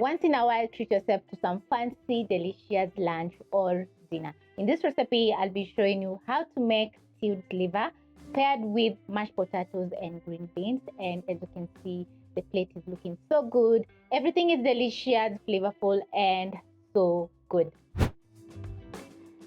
Once in a while, treat yourself to some fancy, delicious lunch or dinner. In this recipe, I'll be showing you how to make stewed liver paired with mashed potatoes and green beans. And as you can see, the plate is looking so good. Everything is delicious, flavorful, and so good.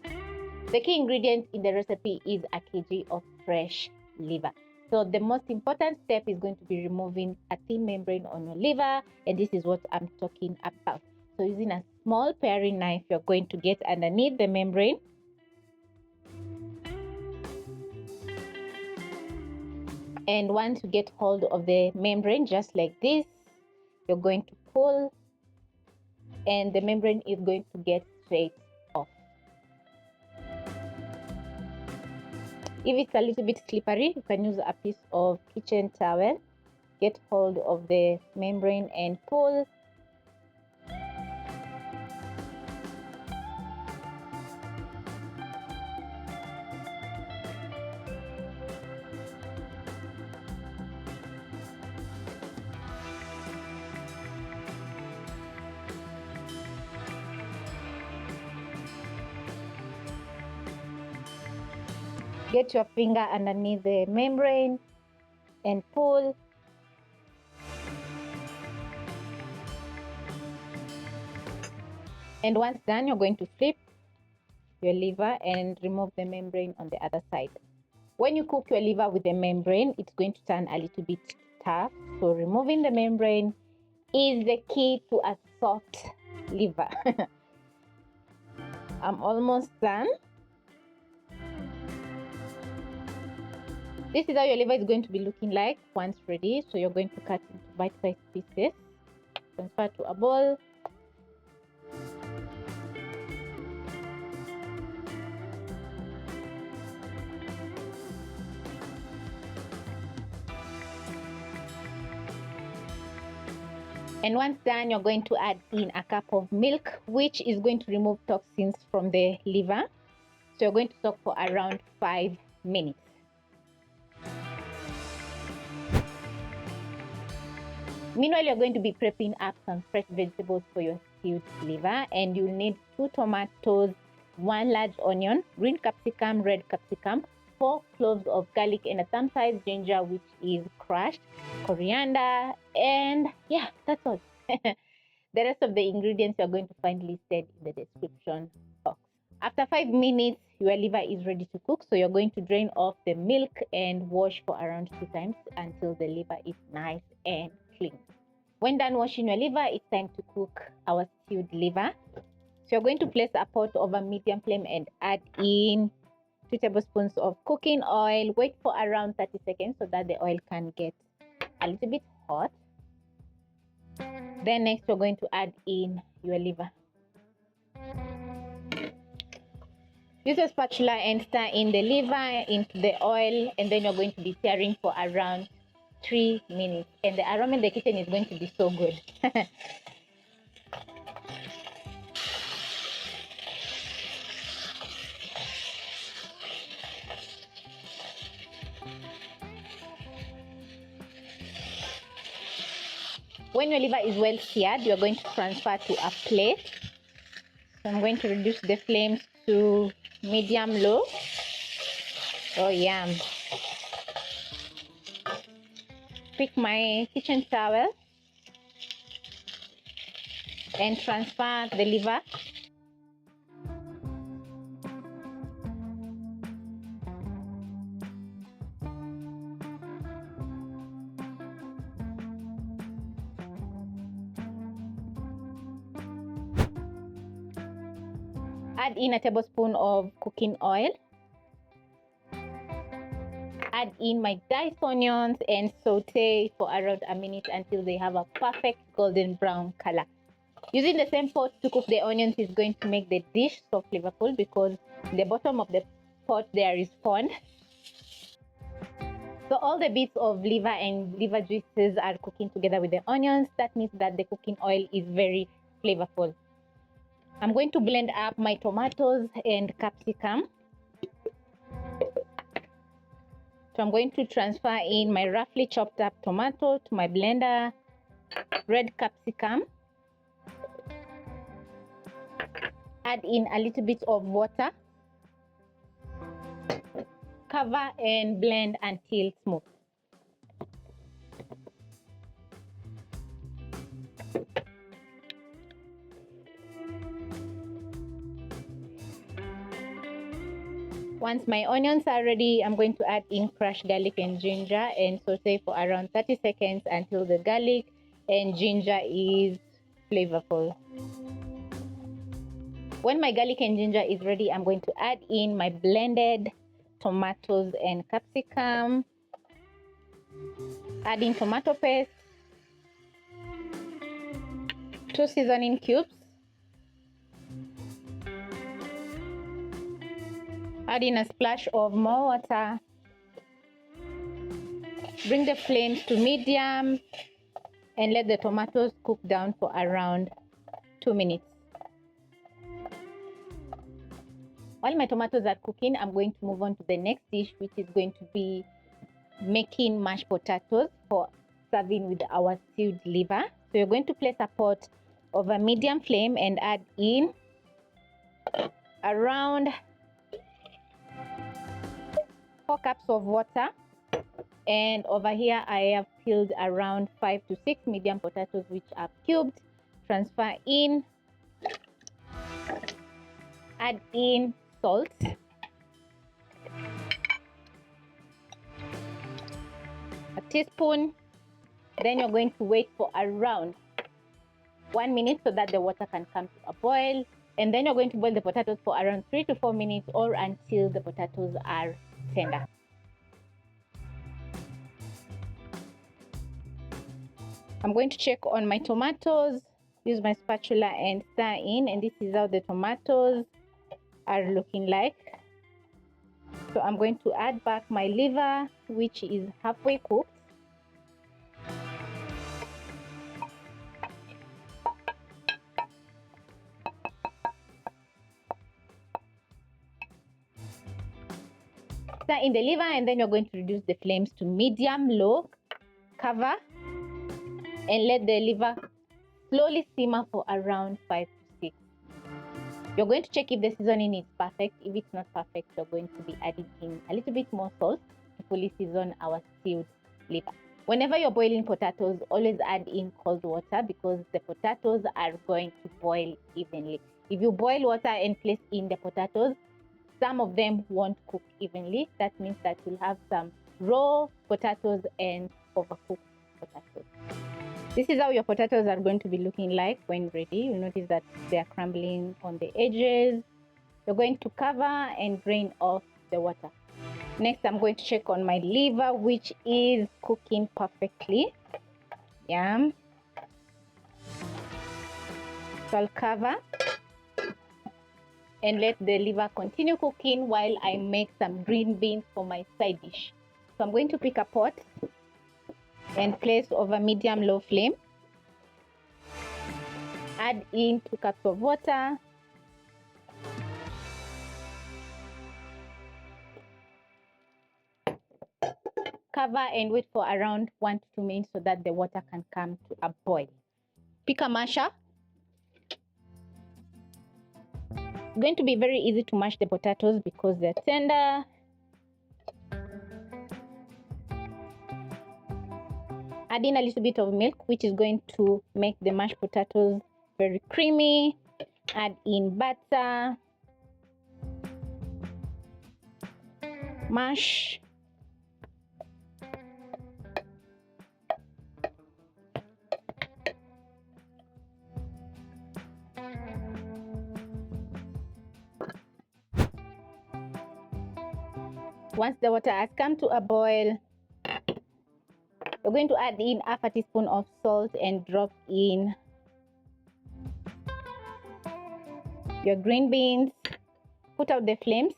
The key ingredient in the recipe is a kg of fresh liver. So the most important step is going to be removing a thin membrane on your liver, and this is what I'm talking about. So using a small paring knife, you're going to get underneath the membrane. And once you get hold of the membrane, just like this, you're going to pull, and the membrane is going to get straight off. If it's a little bit slippery, you can use a piece of kitchen towel. Get hold of the membrane and pull. Get your finger underneath the membrane and pull. And once done, you're going to flip your liver and remove the membrane on the other side. When you cook your liver with the membrane, it's going to turn a little bit tough. So removing the membrane is the key to a soft liver. I'm almost done. This is how your liver is going to be looking like once ready. So you're going to cut into bite-sized pieces. Transfer to a bowl. And once done, you're going to add in a cup of milk, which is going to remove toxins from the liver. So you're going to soak for around 5 minutes. Meanwhile, you're going to be prepping up some fresh vegetables for your stewed liver, and you'll need 2 tomatoes, 1 large onion, green capsicum, red capsicum, 4 cloves of garlic, and a thumb-sized ginger, which is crushed, coriander, and yeah, that's all. The rest of the ingredients you're going to find listed in the description box. After 5 minutes, your liver is ready to cook, so you're going to drain off the milk and wash for around 2 times until the liver is nice and clean. When done washing your liver, it's time to cook our stewed liver. So you're going to place a pot over medium flame and add in 2 tablespoons of cooking oil. Wait for around 30 seconds so that the oil can get a little bit hot. Then next, you're going to add in your liver. Use a spatula and stir in the liver into the oil, and then you're going to be stirring for around 3 minutes, and the aroma in the kitchen is going to be so good. When your liver is well seared, you're going to transfer to a plate. So I'm going to reduce the flames to medium-low. Oh, yum. Pick my kitchen towel and transfer the liver. Add in a tablespoon of cooking oil. Add in my diced onions and saute for around a minute until they have a perfect golden brown color. Using the same pot to cook the onions is going to make the dish so flavorful, because the bottom of the pot there is pond. So all the bits of liver and liver juices are cooking together with the onions. That means that the cooking oil is very flavorful. I'm going to blend up my tomatoes and capsicum. So I'm going to transfer in my roughly chopped up tomato to my blender, red capsicum, Add in a little bit of water. Cover and blend until smooth. Once my onions are ready, I'm going to add in crushed garlic and ginger and saute for around 30 seconds until the garlic and ginger is flavorful. When my garlic and ginger is ready, I'm going to add in my blended tomatoes and capsicum. Add in tomato paste, 2 seasoning cubes, add in a splash of more water. Bring the flames to medium and let the tomatoes cook down for around 2 minutes. While my tomatoes are cooking, I'm going to move on to the next dish, which is going to be making mashed potatoes for serving with our stewed liver. So you're going to place a pot over medium flame and add in around 4 cups of water. And over here I have peeled around 5 to 6 medium potatoes which are cubed. Transfer in, add in salt, a teaspoon. Then you're going to wait for around 1 minute so that the water can come to a boil. And then you're going to boil the potatoes for around 3 to 4 minutes or until the potatoes are tender. I'm going to check on my tomatoes, use my spatula and stir in, and this is how the tomatoes are looking like. So I'm going to add back my liver, which is halfway cooked. Stir in the liver, and then you're going to reduce the flames to medium low, cover, and let the liver slowly simmer for around 5 to 6. You're going to check if the seasoning is perfect. If it's not perfect, you're going to be adding in a little bit more salt to fully season our stewed liver. Whenever you're boiling potatoes, always add in cold water because the potatoes are going to boil evenly. If you boil water and place in the potatoes, some of them won't cook evenly. That means that you'll have some raw potatoes and overcooked potatoes. This is how your potatoes are going to be looking like when ready. You'll notice that they are crumbling on the edges. You're going to cover and drain off the water. Next, I'm going to check on my liver, which is cooking perfectly. Yeah. So I'll cover and let the liver continue cooking while I make some green beans for my side dish. So I'm going to pick a pot and place over medium-low flame. Add in 2 cups of water. Cover and wait for around 1 to 2 minutes so that the water can come to a boil. Pick a masher. It's going to be very easy to mash the potatoes because they're tender. Add in a little bit of milk, which is going to make the mashed potatoes very creamy. Add in butter. Mash. Once the water has come to a boil, you're going to add in half a teaspoon of salt and drop in your green beans. Put out the flames.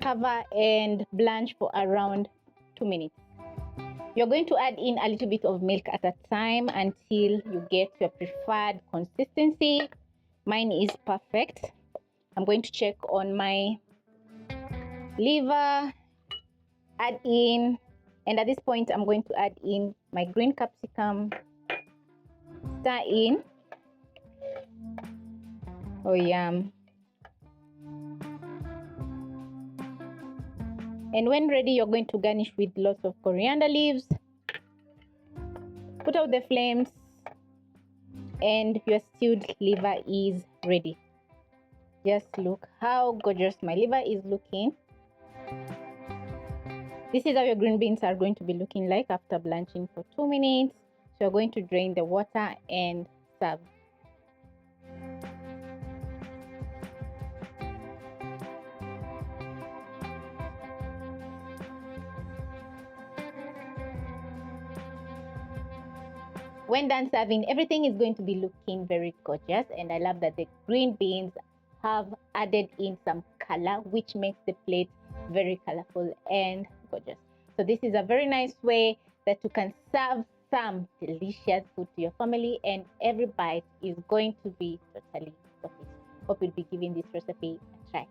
Cover and blanch for around 2 minutes. You're going to add in a little bit of milk at a time until you get your preferred consistency. Mine is perfect. I'm going to check on my liver. Add in, and at this point I'm going to add in my green capsicum. Stir in Oh, yum. And when ready, you're going to garnish with lots of coriander leaves. Put out the flames, and your stewed liver is ready. Just look how gorgeous my liver is looking. This is how your green beans are going to be looking like after blanching for 2 minutes. So you're going to drain the water and serve. When done serving, everything is going to be looking very gorgeous, and I love that the green beans have added in some color, which makes the plate very colorful and gorgeous. So this is a very nice way that you can serve some delicious food to your family, and every bite is going to be totally delicious. Hope you'll be giving this recipe a try.